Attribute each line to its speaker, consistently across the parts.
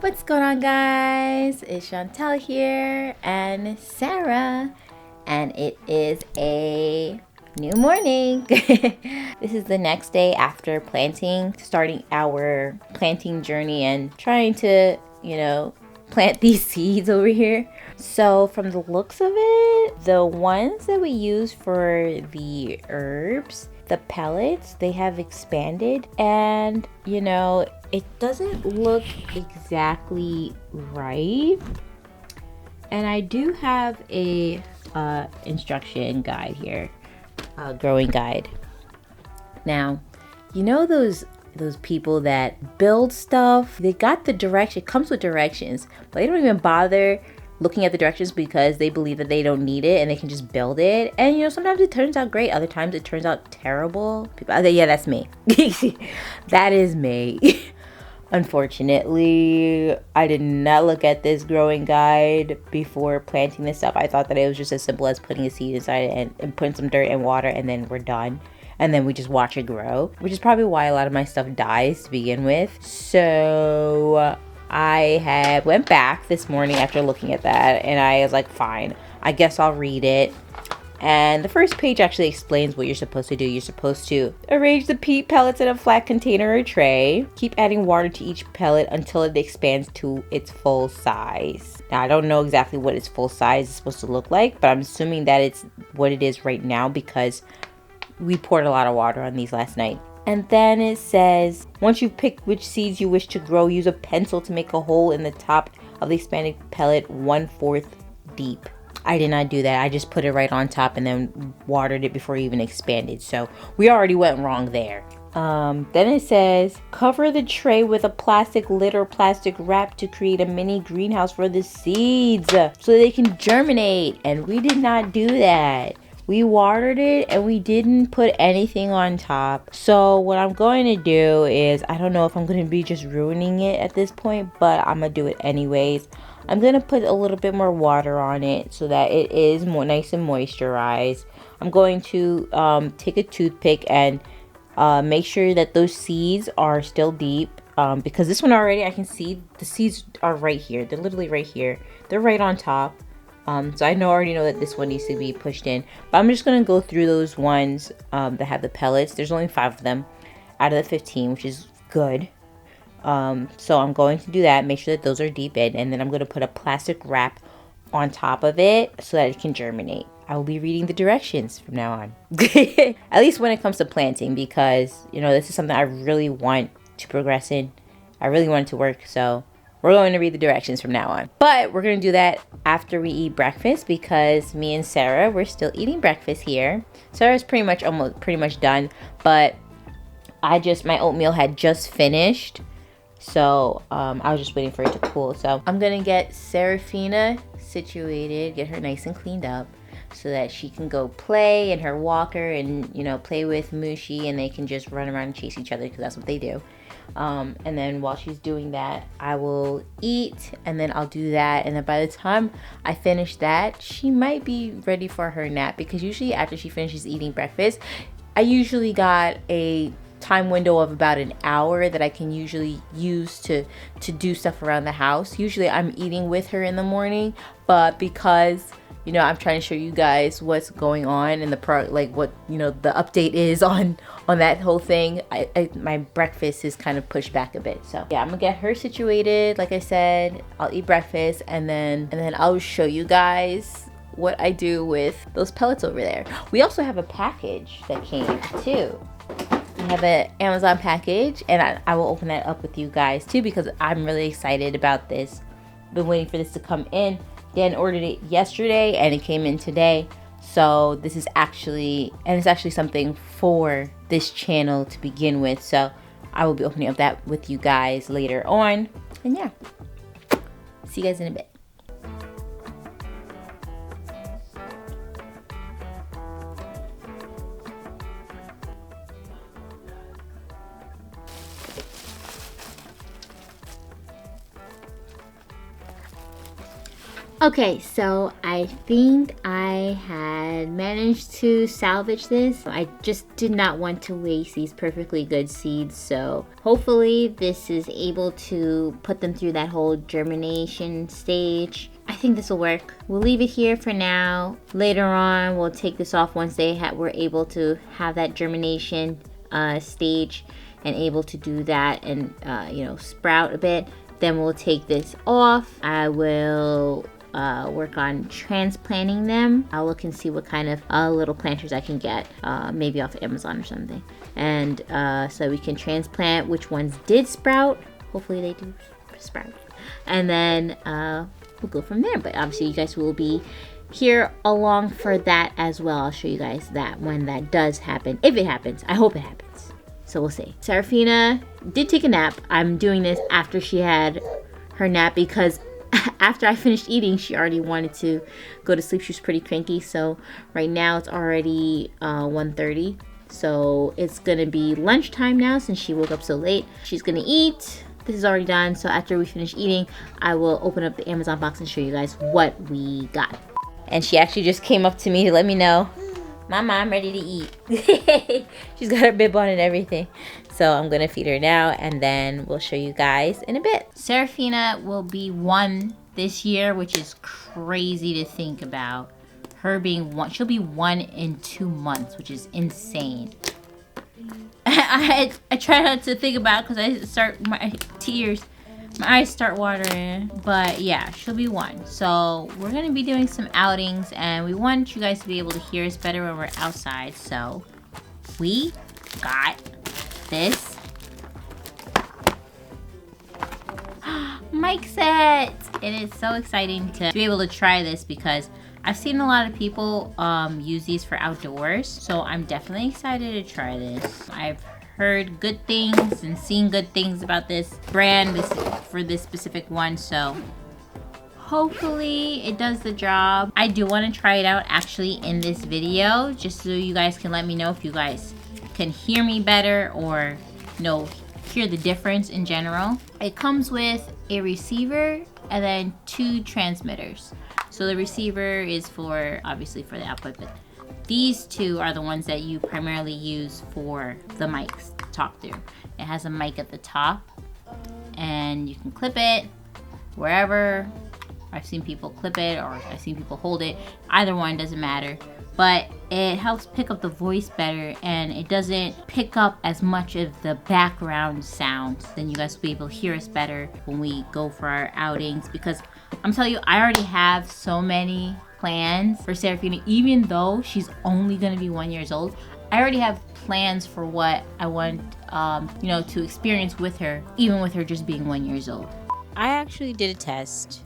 Speaker 1: What's going on, guys? It's Chontelle here and Sarah, and it is a new morning. This is the next day after planting, starting our planting journey and trying to, plant these seeds over here. So from the looks of it, the ones that we use for the herbs, the pellets, they have expanded, and it doesn't look exactly right. And I do have a instruction guide here, growing guide. Now, those people that build stuff, they got the direction, it comes with directions, but they don't even bother looking at the directions because they believe that they don't need it and they can just build it. And sometimes it turns out great, other times it turns out terrible. People, yeah, that's me. That is me. Unfortunately, I did not look at this growing guide before planting this stuff. I thought that it was just as simple as putting a seed inside it and putting some dirt and water, and then we're done. And then we just watch it grow, which is probably why a lot of my stuff dies to begin with. So I went back this morning after looking at that, and I was like, fine, I guess I'll read it. And the first page actually explains what you're supposed to do. You're supposed to arrange the peat pellets in a flat container or tray. Keep adding water to each pellet until it expands to its full size. Now, I don't know exactly what its full size is supposed to look like, but I'm assuming that it's what it is right now because we poured a lot of water on these last night. And then it says, once you've picked which seeds you wish to grow, use a pencil to make a hole in the top of the expanded pellet 1/4 deep. I did not do that. I just put it right on top and then watered it before it even expanded. So we already went wrong there. Then it says, cover the tray with a plastic lid or plastic wrap to create a mini greenhouse for the seeds so they can germinate. And we did not do that. We watered it and we didn't put anything on top. So what I'm going to do is, I don't know if I'm going to be just ruining it at this point, but I'm going to do it anyways. I'm going to put a little bit more water on it so that it is more nice and moisturized. I'm going to take a toothpick and make sure that those seeds are still deep. Because this one already, I can see the seeds are right here. They're literally right here. They're right on top. So I already know that this one needs to be pushed in. But I'm just going to go through those ones that have the pellets. There's only 5 of them out of the 15, which is good. So I'm going to do that, make sure that those are deep in, and then I'm going to put a plastic wrap on top of it so that it can germinate. I will be reading the directions from now on. At least when it comes to planting, because, this is something I really want to progress in. I really want it to work, so we're going to read the directions from now on. But we're going to do that after we eat breakfast because me and Sarah, we're still eating breakfast here. Sarah's pretty much done, but my oatmeal had just finished. So I was just waiting for it to cool. So I'm going to get Serafina situated, get her nice and cleaned up so that she can go play in her walker and, play with Mushi, and they can just run around and chase each other because that's what they do. And then while she's doing that, I will eat, and then I'll do that. And then by the time I finish that, she might be ready for her nap, because usually after she finishes eating breakfast, I usually got a time window of about an hour that I can usually use to do stuff around the house. Usually I'm eating with her in the morning, but because I'm trying to show you guys what's going on in the what the update is on that whole thing, my breakfast is kind of pushed back a bit. So yeah, I'm gonna get her situated. Like I said, I'll eat breakfast and then I'll show you guys what I do with those pellets over there. We also have a package that came too. I have an Amazon package, and I will open that up with you guys too because I'm really excited about this. Been waiting for this to come in. Dan ordered it yesterday and it came in today. So this is actually something for this channel to begin with. So I will be opening up that with you guys later on. And yeah, see you guys in a bit. Okay, so I think I I had managed to salvage this. I just did not want to waste these perfectly good seeds, so hopefully this is able to put them through that whole germination stage. I think this will work. We'll leave it here for now. Later on, we'll take this off once we're able to have that germination stage and able to do that and sprout a bit. Then we'll take this off. I will work on transplanting them. I'll look and see what kind of little planters I can get, maybe off of Amazon or something, and so we can transplant which ones did sprout. Hopefully they do sprout, and then we'll go from there. But obviously you guys will be here along for that as well. I'll show you guys that when that does happen, if it happens. I hope it happens, so we'll see. Serafina did take a nap. I'm doing this after she had her nap because after I finished eating, she already wanted to go to sleep. She was pretty cranky. So right now it's already 1:30. So it's gonna be lunchtime now since she woke up so late. She's gonna eat. This is already done. So after we finish eating, I will open up the Amazon box and show you guys what we got. And she actually just came up to me to let me know, Mama, I'm ready to eat. She's got her bib on and everything. So I'm gonna feed her now and then we'll show you guys in a bit. Serafina will be 1 this year, which is crazy to think about. Her being 1, she'll be 1 in 2 months, which is insane. I try not to think about it because my eyes start watering. But yeah, she'll be 1. So we're gonna be doing some outings and we want you guys to be able to hear us better when we're outside. So we got this mic set. It is so exciting to be able to try this because I've seen a lot of people use these for outdoors. So I'm definitely excited to try this. I've heard good things and seen good things about this brand for this specific one. So hopefully it does the job. I do want to try it out actually in this video just so you guys can let me know if you guys can hear me better or hear the difference in general. It comes with a receiver and then 2 transmitters. So the receiver is obviously for the output, but these 2 are the ones that you primarily use for the mics to talk through. It has a mic at the top and you can clip it wherever. I've seen people clip it or I've seen people hold it. Either one, doesn't matter. But it helps pick up the voice better and it doesn't pick up as much of the background sounds. Then you guys will be able to hear us better when we go for our outings, because I'm telling you, I already have so many plans for Serafina. Even though she's only gonna be 1 year old, I already have plans for what I want to experience with her, even with her just being 1 year old. I actually did a test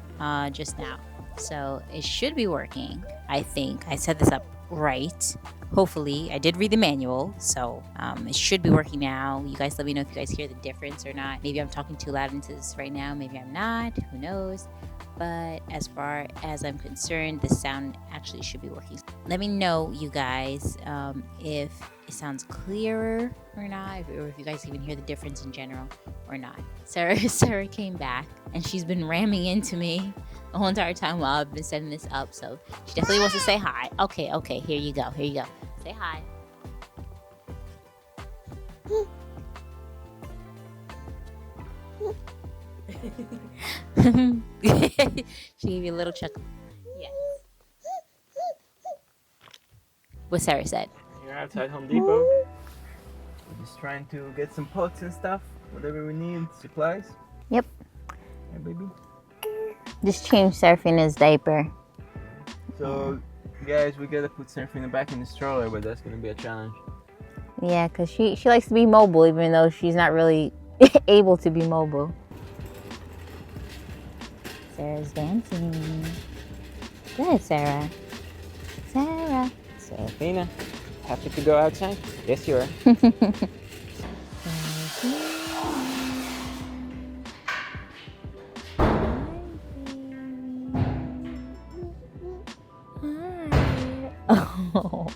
Speaker 1: just now, so it should be working. I think I set this up right. Hopefully I did read the manual, so it should be working now. You guys let me know if you guys hear the difference or not. Maybe I'm talking too loud into this right now, maybe I'm not, who knows. But as far as I'm concerned, the sound actually should be working. Let me know, you guys, if it sounds clearer or not, or if you guys even hear the difference in general or not. Sarah came back and she's been ramming into me the whole entire time while I've been setting this up, so she definitely wants to say hi. Okay, here you go. Say hi. She gave you a little chuckle. Yes. What Sarah said.
Speaker 2: You're outside Home Depot. We're just trying to get some pots and stuff, whatever we need, supplies.
Speaker 1: Yep.
Speaker 2: Yeah, baby.
Speaker 1: Just changed Serafina's diaper.
Speaker 2: So, guys, we gotta put Serafina back in the stroller, but that's gonna be a challenge.
Speaker 1: Yeah, because she likes to be mobile, even though she's not really able to be mobile. Sarah's dancing. Good, Sarah.
Speaker 2: Serafina, happy to go outside? Yes, you are.
Speaker 1: Oh.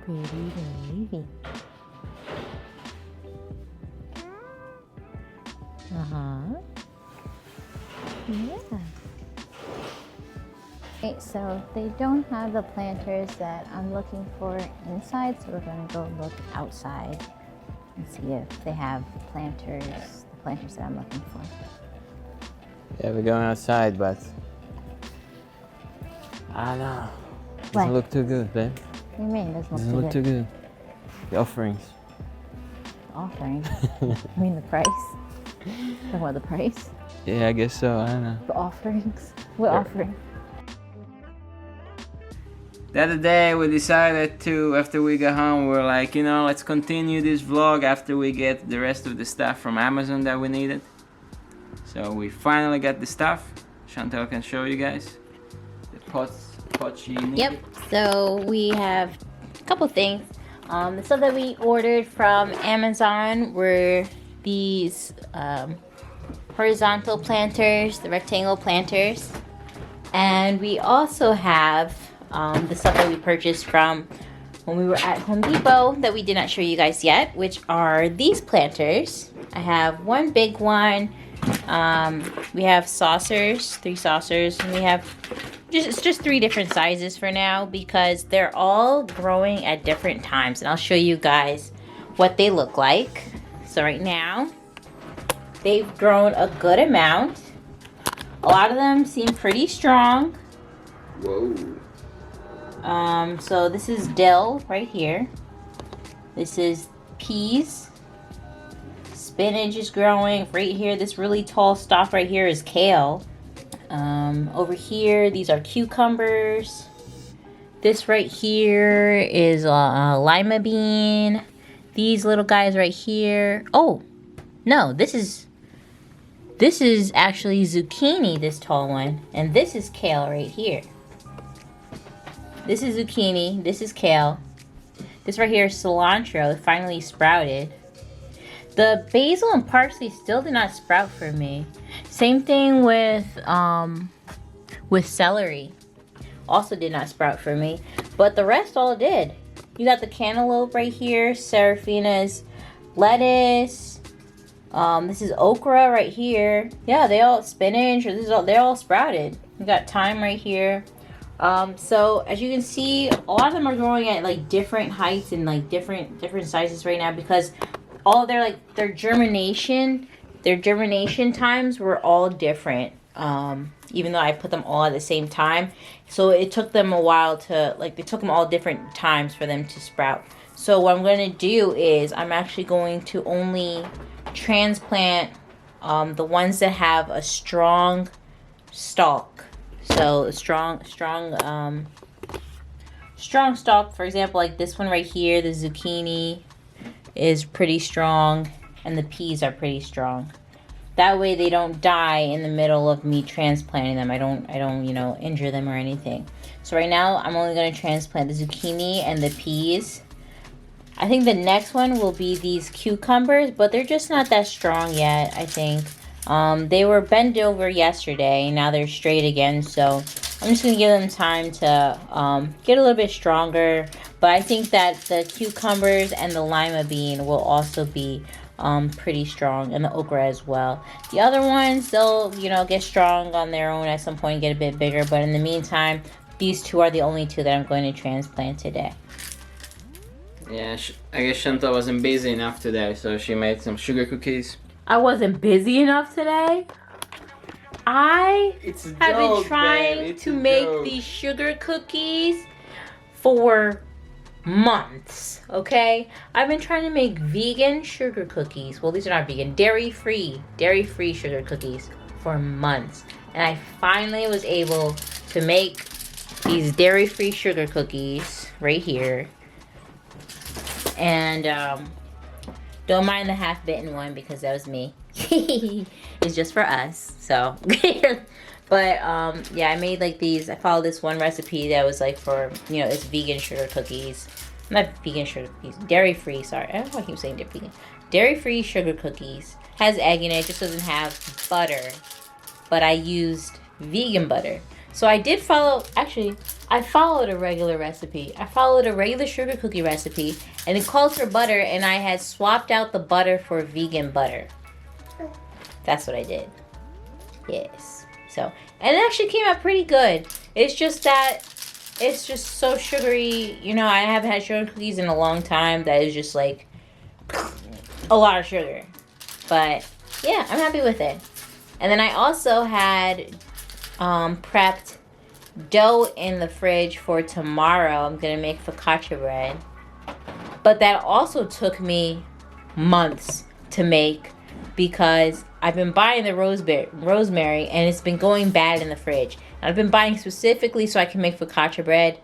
Speaker 1: Pretty baby.
Speaker 3: Yeah. Okay, so they don't have the planters that I'm looking for inside, so we're gonna go look outside and see if they have planters, the planters that I'm looking for.
Speaker 2: Yeah, we're going outside, but I don't know. Doesn't
Speaker 3: What?
Speaker 2: look too good, babe.
Speaker 3: What do you mean? It
Speaker 2: Doesn't look too good. The offerings.
Speaker 3: Offering? I mean the price? Talking about the price?
Speaker 2: Yeah, I guess so. I don't know.
Speaker 3: The offerings? What
Speaker 2: Sure.
Speaker 3: offering?
Speaker 2: The other day we decided to, after we got home, we were like, you know, let's continue this vlog after we get the rest of the stuff from Amazon that we needed. So we finally got the stuff. Chontelle can show you guys. The pots she needed.
Speaker 1: Yep, so we have a couple things. The stuff that we ordered from Amazon were these horizontal planters, the rectangle planters. And we also have the stuff that we purchased from when we were at Home Depot that we did not show you guys yet, which are these planters. I have one big one. We have saucers, 3 saucers, and we have it's just 3 different sizes for now because they're all growing at different times, and I'll show you guys what they look like. So right now, they've grown a good amount. A lot of them seem pretty strong.
Speaker 2: Whoa.
Speaker 1: So this is dill right here. This is peas. Spinach is growing right here. This really tall stalk right here is kale. Over here, these are cucumbers. This right here is lima bean. These little guys right here. Oh, no, this is actually zucchini, this tall one. And this is kale right here. This is zucchini. This is kale. This right here is cilantro. It finally sprouted. The basil and parsley still did not sprout for me. Same thing with celery. Also did not sprout for me. But the rest all did. You got the cantaloupe right here. Serafina's lettuce. This is okra right here. Yeah, they all spinach. They all sprouted. You got thyme right here. So as you can see, a lot of them are growing at like different heights and like different sizes right now because all their germination times were all different. Even though I put them all at the same time, so it took them a while to they took them all different times for them to sprout. So what I'm going to do is I'm actually going to only transplant the ones that have a strong stalk. So a strong stalk. For example, like this one right here, the zucchini is pretty strong, and the peas are pretty strong. That way they don't die in the middle of me transplanting them. I don't injure them or anything. So right now I'm only going to transplant the zucchini and the peas. I think the next one will be these cucumbers, but they're just not that strong yet, I think. They were bent over yesterday, now they're straight again, so I'm just going to give them time to get a little bit stronger. But I think that the cucumbers and the lima bean will also be pretty strong, and the okra as well. The other ones, they'll get strong on their own at some point, get a bit bigger, but in the meantime, these 2 are the only 2 that I'm going to transplant today.
Speaker 2: Yeah, I guess Chontelle wasn't busy enough today, so she made some sugar cookies.
Speaker 1: I wasn't busy enough today. I have been trying to make these sugar cookies for months, okay? I've been trying to make vegan sugar cookies. Well, these are not vegan, dairy-free sugar cookies for months. And I finally was able to make these dairy-free sugar cookies right here. And don't mind the half-bitten one because that was me. It's just for us, so. But yeah, I made like these. I followed this one recipe that was like for, it's vegan sugar cookies. Not vegan sugar cookies, dairy-free, sorry. I don't know why I keep saying vegan. Dairy-free sugar cookies. Has egg in it, just doesn't have butter. But I used vegan butter. So I did follow, actually, I followed a regular recipe. I followed a regular sugar cookie recipe, and it calls for butter, and I had swapped out the butter for vegan butter. That's what I did. Yes. So, and it actually came out pretty good. It's just that it's just so sugary. You know, I haven't had sugar cookies in a long time. That is just like a lot of sugar. But yeah, I'm happy with it. And then I also had prepped dough in the fridge for tomorrow. I'm gonna make focaccia bread. But that also took me months to make because I've been buying the rosemary and it's been going bad in the fridge. I've been buying specifically so I can make focaccia bread,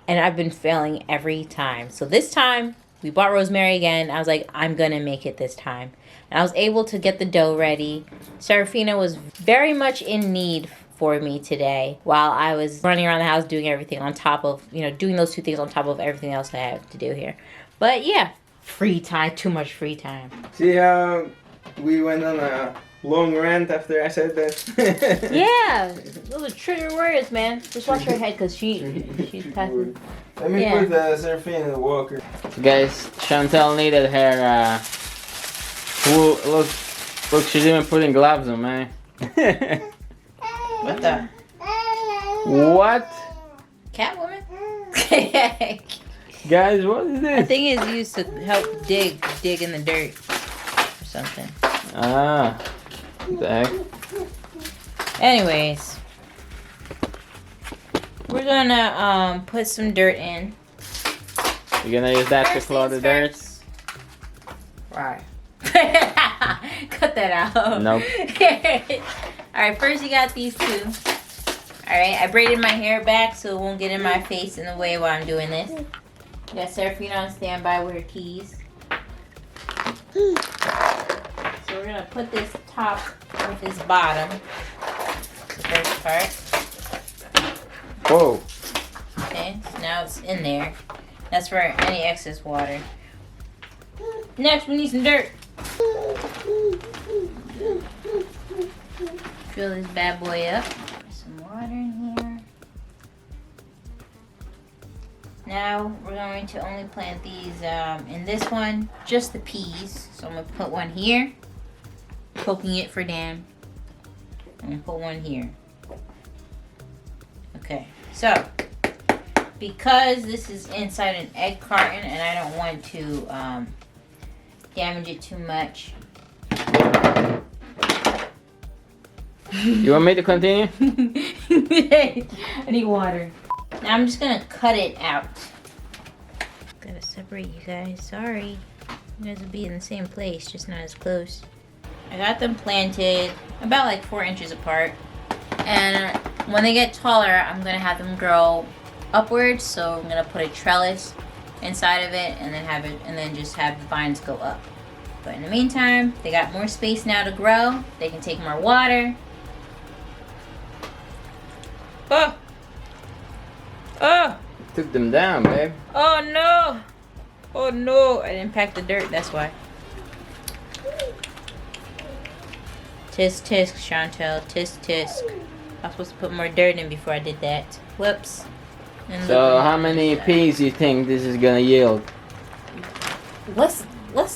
Speaker 1: and I've been failing every time. So this time we bought rosemary again. I was like, I'm gonna make it this time. And I was able to get the dough ready. Serafina was very much in need for me today while I was running around the house doing everything on top of, doing those two things on top of everything else I have to do here. But yeah, free time, too much free time.
Speaker 2: See how we went on a long rant after I said that?
Speaker 1: Yeah, those are trigger words, man. Just watch her head because she's passing.
Speaker 2: Let me put Seraphine in the walker. Guys, Chontelle needed her, look, she's even putting gloves on, man.
Speaker 1: What the?
Speaker 2: What?
Speaker 1: Catwoman?
Speaker 2: Guys, what is this?
Speaker 1: I think it's used to help dig in the dirt or something.
Speaker 2: Ah, what the heck?
Speaker 1: Anyways, we're gonna put some dirt in.
Speaker 2: You're gonna use that to claw the dirt?
Speaker 1: Right. Cut that out.
Speaker 2: Nope.
Speaker 1: Alright, first you got these two. Alright, I braided my hair back so it won't get in my face in the way while I'm doing this. You got Serafina on standby with her keys. So we're gonna put this top with this bottom. The first part.
Speaker 2: Whoa.
Speaker 1: Okay, so now it's in there. That's for any excess water. Next, we need some dirt. Fill this bad boy up. Put some water in here. Now we're going to only plant these in this one, just the peas. So I'm gonna put one here, poking it for Dan. I'm gonna put one here. Okay, so because this is inside an egg carton and I don't want to damage it too much.
Speaker 2: You want me to continue?
Speaker 1: I need water. Now I'm just gonna cut it out. Gotta separate you guys. Sorry. You guys will be in the same place, just not as close. I got them planted about like 4 inches apart. And when they get taller, I'm gonna have them grow upwards. So I'm gonna put a trellis inside of it and then just have the vines go up. But in the meantime, they got more space now to grow. They can take more water. Oh! Oh!
Speaker 2: Took them down, babe.
Speaker 1: Oh no! Oh no! I didn't pack the dirt, that's why. Tisk tisk, Chontelle. Tisk tisk. I was supposed to put more dirt in before I did that. Whoops. And
Speaker 2: So how many peas you think this is gonna yield?
Speaker 1: Let's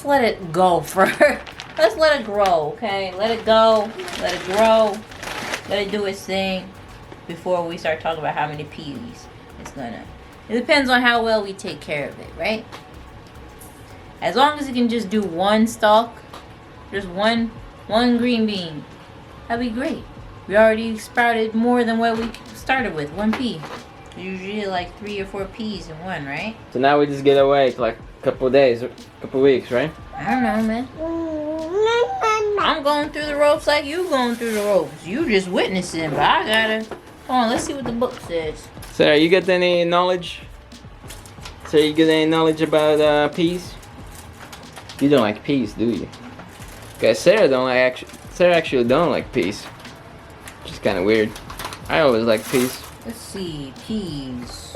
Speaker 1: let it go first. Let's let it grow, okay? Let it go. Let it grow. Let it do its thing before we start talking about how many peas it's gonna. It depends on how well we take care of it, right? As long as it can just do one stalk, just one green bean, that'd be great. We already sprouted more than what we started with, 1 pea. Usually like 3 or 4 peas in one, right?
Speaker 2: So now we just get away like a couple days, a couple weeks, right?
Speaker 1: I don't know, man. I'm going through the ropes like you going through the ropes. You just witnessing, but I gotta. Hold on, let's see what the book says.
Speaker 2: Sarah, you got any knowledge? Sarah, you got any knowledge about peas? You don't like peas, do you? Guys, Sarah actually don't like peas. Which is kind of weird. I always like peas.
Speaker 1: Let's see, peas.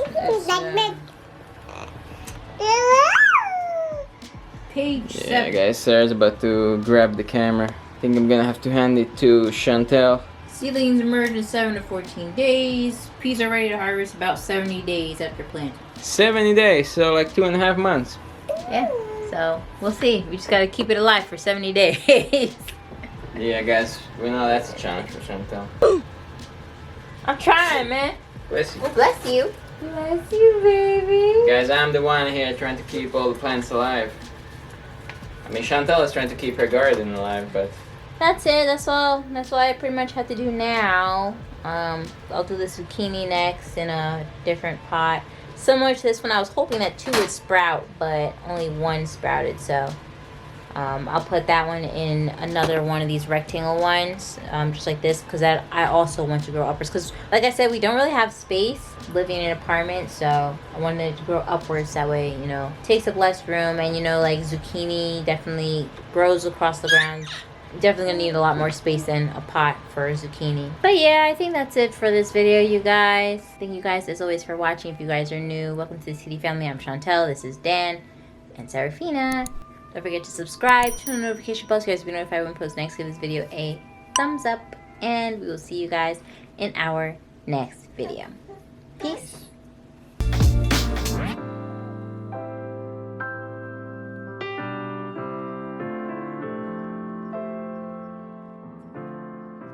Speaker 1: Page 7.
Speaker 2: Yeah, guys, Sarah's about to grab the camera. I think I'm gonna have to hand it to Chontelle.
Speaker 1: Seedlings emerge in 7 to 14 days. Peas are ready to harvest about 70 days after planting.
Speaker 2: 70 days, so like 2.5 months.
Speaker 1: Yeah, so we'll see. We just gotta keep it alive for 70 days.
Speaker 2: Yeah, guys, we know that's a challenge for Chontelle.
Speaker 1: I'm trying, man.
Speaker 2: Bless you.
Speaker 1: Well, bless you. Bless you, baby.
Speaker 2: Guys, I'm the one here trying to keep all the plants alive. I mean, Chontelle is trying to keep her garden alive, but...
Speaker 1: That's it. That's all. That's all I pretty much have to do now. I'll do the zucchini next in a different pot. Similar to this one, I was hoping that 2 would sprout, but only 1 sprouted, so... I'll put that one in another one of these rectangle ones, just like this, because I also want to grow upwards. Because, like I said, we don't really have space living in an apartment, so I wanted to grow upwards. That way, you know, takes up less room, and you know, like zucchini definitely grows across the ground. Definitely gonna need a lot more space than a pot for zucchini. But yeah, I think that's it for this video, you guys. Thank you guys as always for watching. If you guys are new, welcome to the CD family. I'm Chontelle. This is Dan and Serafina. Don't forget to subscribe, turn on the notification bell so you guys will be notified when we post next. Give this video a thumbs up, and we will see you guys in our next video. Peace.